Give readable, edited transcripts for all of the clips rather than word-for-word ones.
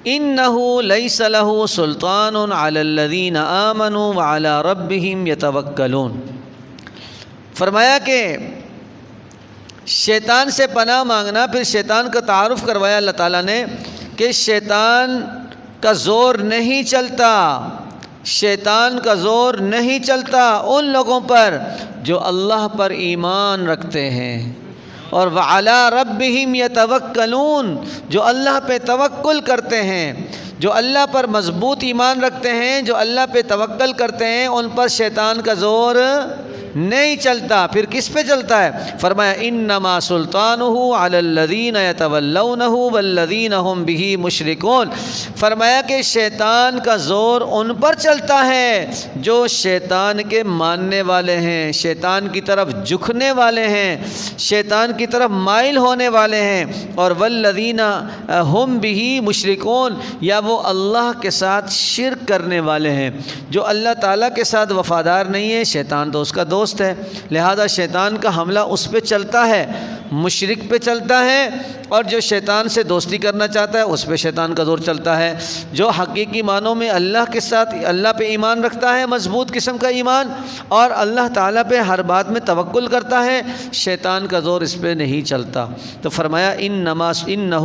انہ لیس لہ سلطان علی الذین آمنوا وعلی ربہم یتوکلون۔ فرمایا کہ شیطان سے پناہ مانگنا، پھر شیطان کا تعارف کروایا اللہ تعالیٰ نے کہ شیطان کا زور نہیں چلتا، شیطان کا زور نہیں چلتا ان لوگوں پر جو اللہ پر ایمان رکھتے ہیں، اور وعلی ربہم یتوکلون، جو اللہ پہ توکل کرتے ہیں، جو اللہ پر مضبوط ایمان رکھتے ہیں، جو اللہ پہ توکل کرتے ہیں، ان پر شیطان کا زور نہیں چلتا۔ پھر کس پہ چلتا ہے؟ فرمایا انما سلطانہ علی الذین یتولونہ والذین ہم بہ مشرکون۔ فرمایا کہ شیطان کا زور ان پر چلتا ہے جو شیطان کے ماننے والے ہیں، شیطان کی طرف جھکنے والے ہیں، شیطان کی طرف مائل ہونے والے ہیں، اور والذین ہم بہ مشرکون، یا وہ اللہ کے ساتھ شرک کرنے والے ہیں۔ جو اللہ تعالیٰ کے ساتھ وفادار نہیں ہے، شیطان تو اس کا دوست ہے، لہذا شیطان کا حملہ اس پہ چلتا ہے، مشرک پہ چلتا ہے، اور جو شیطان سے دوستی کرنا چاہتا ہے اس پہ شیطان کا زور چلتا ہے۔ جو حقیقی معنوں میں اللہ کے ساتھ اللہ پہ ایمان رکھتا ہے، مضبوط قسم کا ایمان، اور اللہ تعالیٰ پہ ہر بات میں توکل کرتا ہے، شیطان کا زور اس پہ نہیں چلتا۔ تو فرمایا انہ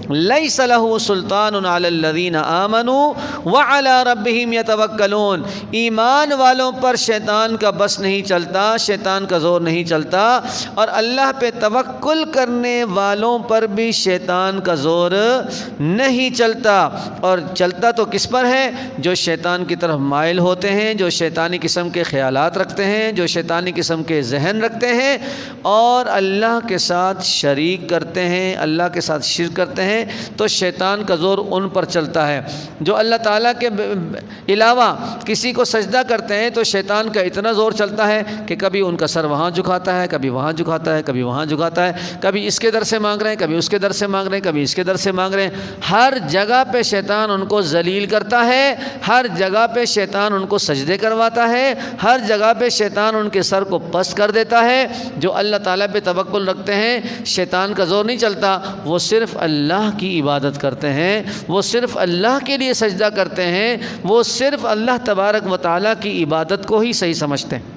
لیس لہ سلطان علی الذین آمنوا وعلی ربہم یتوکلون۔ ایمان والوں پر شیطان کا بس نہیں چلتا، شیطان کا زور نہیں چلتا، اور اللہ پہ توکل کرنے والوں پر بھی شیطان کا زور نہیں چلتا۔ اور چلتا تو کس پر ہے؟ جو شیطان کی طرف مائل ہوتے ہیں، جو شیطانی قسم کے خیالات رکھتے ہیں، جو شیطانی قسم کے ذہن رکھتے ہیں، اور اللہ کے ساتھ شریک کرتے ہیں، اللہ کے ساتھ شرک کرتے ہیں، تو شیطان کا زور ان پر چلتا ہے۔ جو اللہ تعالیٰ کے علاوہ کسی کو سجدہ کرتے ہیں تو شیطان کا اتنا زور چلتا ہے کہ کبھی ان کا سر وہاں جھکاتا ہے، کبھی وہاں جھکاتا ہے، کبھی وہاں جھکاتا ہے، کبھی اس کے در سے مانگ رہے ہیں، کبھی اس کے در سے مانگ رہے ہیں، کبھی اس کے در سے مانگ رہے ہیں۔ ہر جگہ پہ شیطان ان کو ذلیل کرتا ہے، ہر جگہ پہ شیطان ان کو سجدے کرواتا ہے، ہر جگہ پہ شیطان ان کے سر کو پست کر دیتا ہے۔ جو اللہ تعالیٰ پہ توکل رکھتے ہیں، شیطان کا زور نہیں چلتا، وہ صرف اللہ کی عبادت کرتے ہیں، وہ صرف اللہ کے لیے سجدہ کرتے ہیں، وہ صرف اللہ تبارک و تعالیٰ کی عبادت کو ہی صحیح سمجھتے ہیں۔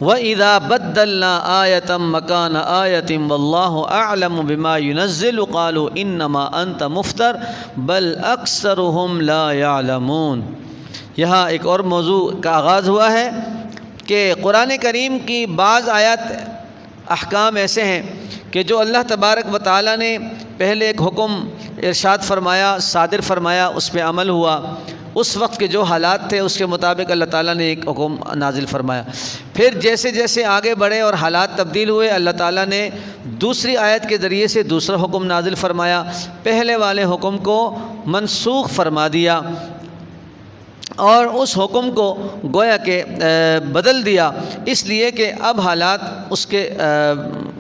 وَإِذَا بَدَّلْنَا آيَةً مَّكَانَ آيَةٍ وَاللَّهُ أَعْلَمُ بِمَا يُنَزِّلُ قَالُوا إِنَّمَا أَنْتَ مُفْتَرٍ بَلْ أَكْثَرُهُمْ لَا يَعْلَمُونَ۔ یہاں ایک اور موضوع کا آغاز ہوا ہے کہ قرآن کریم کی بعض آیات احکام ایسے ہیں کہ جو اللہ تبارک و تعالیٰ نے پہلے ایک حکم ارشاد فرمایا، صادر فرمایا، اس پہ عمل ہوا، اس وقت کے جو حالات تھے اس کے مطابق اللہ تعالیٰ نے ایک حکم نازل فرمایا۔ پھر جیسے جیسے آگے بڑھے اور حالات تبدیل ہوئے، اللہ تعالیٰ نے دوسری آیت کے ذریعے سے دوسرا حکم نازل فرمایا، پہلے والے حکم کو منسوخ فرما دیا، اور اس حکم کو گویا کہ بدل دیا، اس لیے کہ اب حالات اس کے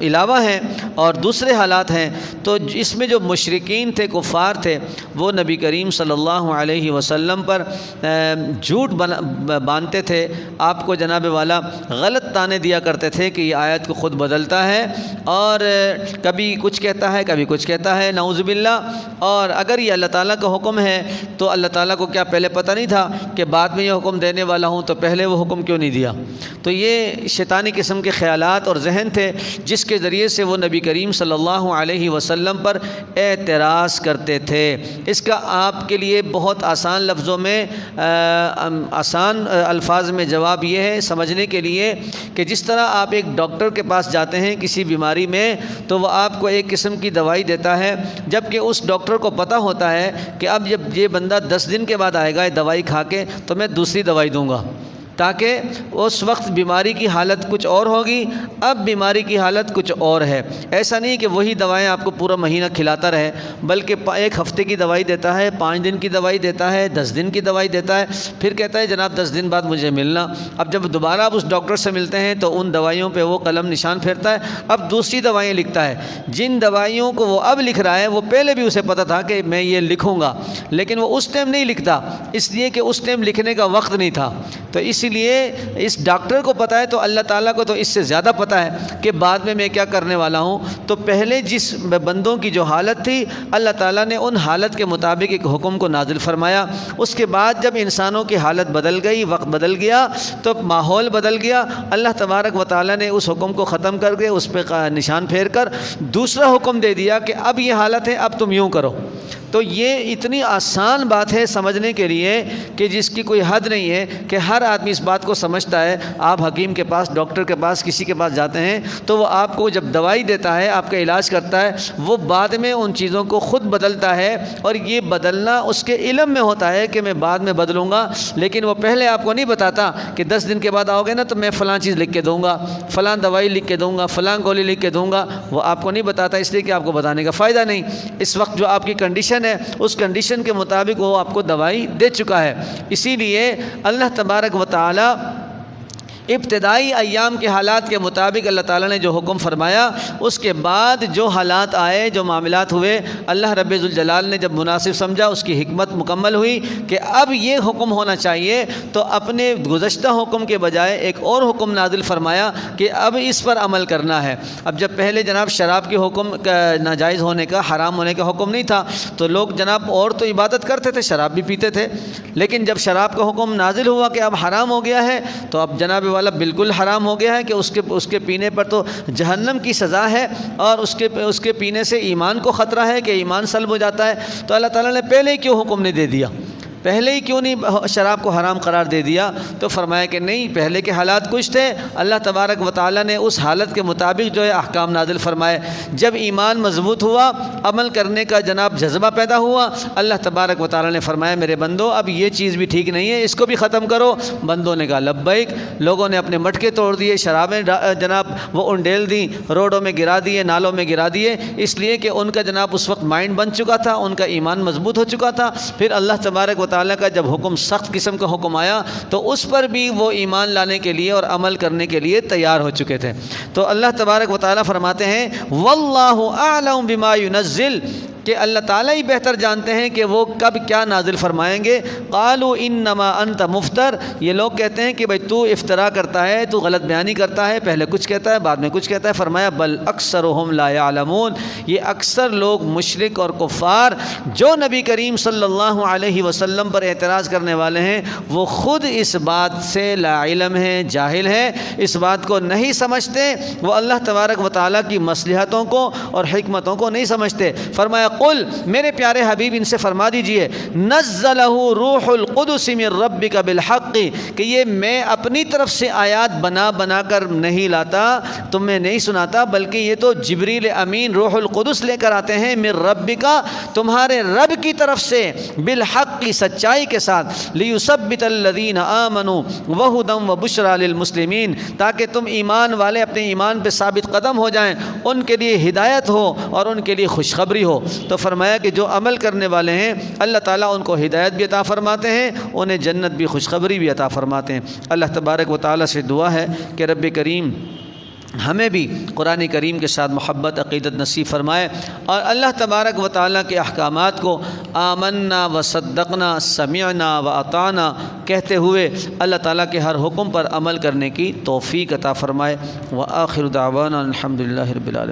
علاوہ ہیں اور دوسرے حالات ہیں۔ تو اس میں جو مشرکین تھے، کفار تھے، وہ نبی کریم صلی اللہ علیہ وسلم پر جھوٹ باندھتے تھے، آپ کو جناب والا غلط تانے دیا کرتے تھے کہ یہ آیت کو خود بدلتا ہے، اور کبھی کچھ کہتا ہے، کبھی کچھ کہتا ہے، نعوذ باللہ۔ اور اگر یہ اللہ تعالیٰ کا حکم ہے تو اللہ تعالیٰ کو کیا پہلے پتہ نہیں تھا کہ بعد میں یہ حکم دینے والا ہوں، تو پہلے وہ حکم کیوں نہیں دیا؟ تو یہ شیطانی قسم کے خیالات اور ذہن تھے جس کے ذریعے سے وہ نبی کریم صلی اللہ علیہ وسلم پر اعتراض کرتے تھے۔ اس کا آپ کے لیے بہت آسان لفظوں میں، آسان الفاظ میں جواب یہ ہے سمجھنے کے لیے کہ جس طرح آپ ایک ڈاکٹر کے پاس جاتے ہیں کسی بیماری میں، تو وہ آپ کو ایک قسم کی دوائی دیتا ہے، جبکہ اس ڈاکٹر کو پتہ ہوتا ہے کہ اب جب یہ بندہ 10 دن کے بعد آئے گا یہ دوائی کھا کے تو میں دوسری دوائی دوں گا، تاکہ اس وقت بیماری کی حالت کچھ اور ہوگی، اب بیماری کی حالت کچھ اور ہے۔ ایسا نہیں کہ وہی دوائیں آپ کو پورا مہینہ کھلاتا رہے، بلکہ 1 ہفتے کی دوائی دیتا ہے، 5 دن کی دوائی دیتا ہے، 10 دن کی دوائی دیتا ہے، پھر کہتا ہے جناب 10 دن بعد مجھے ملنا۔ اب جب دوبارہ آپ اس ڈاکٹر سے ملتے ہیں تو ان دوائیوں پہ وہ قلم نشان پھیرتا ہے، اب دوسری دوائیں لکھتا ہے۔ جن دوائیوں کو وہ اب لکھ رہا ہے وہ پہلے بھی اسے پتہ تھا کہ میں یہ لکھوں گا، لیکن وہ اس ٹائم نہیں لکھتا، اس لیے کہ اس ٹائم لکھنے کا وقت نہیں تھا۔ تو اسی اسی لیے اس ڈاکٹر کو پتہ ہے تو اللہ تعالیٰ کو تو اس سے زیادہ پتہ ہے کہ بعد میں کیا کرنے والا ہوں۔ تو پہلے جس بندوں کی جو حالت تھی اللہ تعالیٰ نے ان حالت کے مطابق ایک حکم کو نازل فرمایا۔ اس کے بعد جب انسانوں کی حالت بدل گئی، وقت بدل گیا، تو ماحول بدل گیا، اللہ تبارک و تعالیٰ نے اس حکم کو ختم کر کے اس پہ نشان پھیر کر دوسرا حکم دے دیا کہ اب یہ حالت ہے، اب تم یوں کرو۔ تو یہ اتنی آسان بات ہے سمجھنے کے لیے کہ جس کی کوئی حد نہیں ہے، کہ ہر آدمی اس بات کو سمجھتا ہے۔ آپ حکیم کے پاس، ڈاکٹر کے پاس، کسی کے پاس جاتے ہیں تو وہ آپ کو جب دوائی دیتا ہے، آپ کا علاج کرتا ہے، وہ بعد میں ان چیزوں کو خود بدلتا ہے، اور یہ بدلنا اس کے علم میں ہوتا ہے کہ میں بعد میں بدلوں گا، لیکن وہ پہلے آپ کو نہیں بتاتا کہ 10 دن کے بعد آؤ گے نا تو میں فلاں چیز لکھ کے دوں گا، فلاں دوائی لکھ کے دوں گا، فلاں گولی لکھ کے دوں گا۔ وہ آپ کو نہیں بتاتا اس لیے کہ آپ کو بتانے کا فائدہ نہیں۔ اس وقت جو آپ کی کنڈیشن ہے اس کنڈیشن کے مطابق وہ آپ کو دوائی دے چکا ہے۔ اسی لیے اللہ تبارک و تعالی ابتدائی ایام کے حالات کے مطابق اللہ تعالیٰ نے جو حکم فرمایا، اس کے بعد جو حالات آئے، جو معاملات ہوئے، اللہ رب ذوالجلال نے جب مناسب سمجھا، اس کی حکمت مکمل ہوئی کہ اب یہ حکم ہونا چاہیے، تو اپنے گزشتہ حکم کے بجائے ایک اور حکم نازل فرمایا کہ اب اس پر عمل کرنا ہے۔ اب جب پہلے جناب شراب کے حکم ناجائز ہونے کا، حرام ہونے کا حکم نہیں تھا، تو لوگ جناب اور تو عبادت کرتے تھے، شراب بھی پیتے تھے، لیکن جب شراب کا حکم نازل ہوا کہ اب حرام ہو گیا ہے، تو اب جناب والا بالکل حرام ہو گیا ہے کہ اس کے پینے پر تو جہنم کی سزا ہے، اور اس کے پینے سے ایمان کو خطرہ ہے کہ ایمان سلب ہو جاتا ہے۔ تو اللہ تعالیٰ نے پہلے ہی کیوں حکم نہیں دے دیا؟ پہلے ہی کیوں نہیں شراب کو حرام قرار دے دیا؟ تو فرمایا کہ نہیں، پہلے کے حالات کچھ تھے، اللہ تبارک و تعالیٰ نے اس حالت کے مطابق جو ہے احکام نازل فرمائے۔ جب ایمان مضبوط ہوا، عمل کرنے کا جناب جذبہ پیدا ہوا، اللہ تبارک و تعالیٰ نے فرمایا میرے بندو اب یہ چیز بھی ٹھیک نہیں ہے، اس کو بھی ختم کرو۔ بندوں نے کہا لبیک، لوگوں نے اپنے مٹکے توڑ دیے، شرابیں جناب وہ انڈیل دیں، روڈوں میں گرا دیے، نالوں میں گرا دیے، اس لیے کہ ان کا جناب اس وقت مائنڈ بن چکا تھا، ان کا ایمان مضبوط ہو چکا تھا۔ پھر اللہ تبارک و تعالیٰ کا جب حکم، سخت قسم کا حکم آیا، تو اس پر بھی وہ ایمان لانے کے لیے اور عمل کرنے کے لیے تیار ہو چکے تھے۔ تو اللہ تبارک و تعالیٰ فرماتے ہیں واللہ اعلم بما ينزل، کہ اللہ تعالیٰ ہی بہتر جانتے ہیں کہ وہ کب کیا نازل فرمائیں گے۔ قالوا انما انت مفتر، یہ لوگ کہتے ہیں کہ بھئی تو افترا کرتا ہے، تو غلط بیانی کرتا ہے، پہلے کچھ کہتا ہے بعد میں کچھ کہتا ہے۔ فرمایا بل اکثرهم لا يعلمون، یہ اکثر لوگ مشرک اور کفار جو نبی کریم صلی اللہ علیہ وسلم پر اعتراض کرنے والے ہیں، وہ خود اس بات سے لا علم ہیں، جاہل ہیں، اس بات کو نہیں سمجھتے، وہ اللہ تبارک و تعالیٰ کی مصلحتوں کو اور حکمتوں کو نہیں سمجھتے۔ فرمایا قل، میرے پیارے حبیب ان سے فرما دیجئے، نزلہ روح القدس من ربک بالحق، کہ یہ میں اپنی طرف سے آیات بنا بنا کر نہیں لاتا، تمہیں نہیں سناتا، بلکہ یہ تو جبریل امین روح القدس لے کر آتے ہیں، من ربک، تمہارے رب کی طرف سے، بالحق کی سچائی کے ساتھ، لیثبت الذین آمنوا وہدی وبشری للمسلمین، تاکہ تم ایمان والے اپنے ایمان پہ ثابت قدم ہو جائیں، ان کے لیے ہدایت ہو اور ان کے لیے خوشخبری ہو۔ تو فرمایا کہ جو عمل کرنے والے ہیں اللہ تعالیٰ ان کو ہدایت بھی عطا فرماتے ہیں، انہیں جنت بھی، خوشخبری بھی عطا فرماتے ہیں۔ اللہ تبارک و تعالیٰ سے دعا ہے کہ رب کریم ہمیں بھی قرآن کریم کے ساتھ محبت، عقیدت نصیب فرمائے، اور اللہ تبارک و تعالیٰ کے احکامات کو آمنا و صدقنا، سمعنا و اطعنا کہتے ہوئے اللہ تعالیٰ کے ہر حکم پر عمل کرنے کی توفیق عطا فرمائے۔ وآخر دعوانا الحمدللہ رب العالمین۔